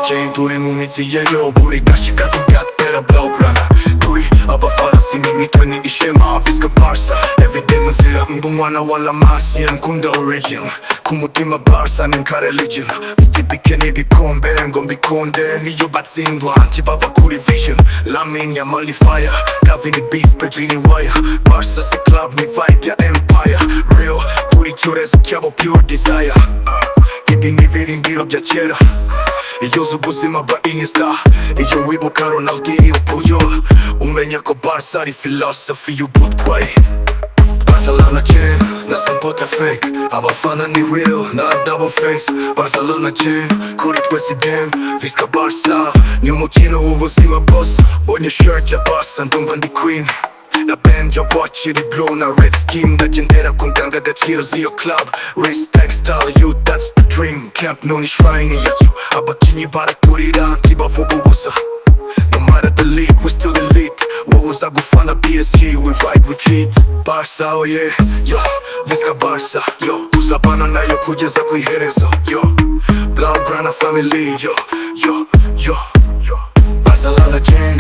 chain turi mu mitsi yayo buri gashi kazigatera blaugrana turi abafana sin'imitwe ni ishema visca Barça everyday mu nzira umwana wa la Masia nkunda origin ku mutima Barça ni nka religion bitibike n'ibikombe ngo mbikunde niyo batsindwa ntibava kuri vision Lamin ya Mali fire Davini beast Pedrini wire Barça si club ni vibe ya empire real buri kw'iherezo cyabo pure desire ibi ni ibirindiro bya kera iyo uzi ubuzima bwa Iniesta iyo wibuka Ronaldinho Puyol umenya ko Barça ari philosophy y'ubutwari Barcelona chain na support fake abafana ni real na double face Barcelona chain kuri twese dem visca Barça ni umukino w'ubuzima boss onye shirt ya Barça ndumva ndi queen na band ya watch iri blue na red skin ndagendera ku ndangagaciro z'iyo club respect style you that's the dream camp none shrine yacu abakinyi baraturira ntibavuga ubusa no matter the league we still elite wowe uza gufana PSG we ride with heat Barça oh yeah yo visca Barça yo tuzabana nayo kugeza kw'iherezo yo blaugrana family yo Barcelona chain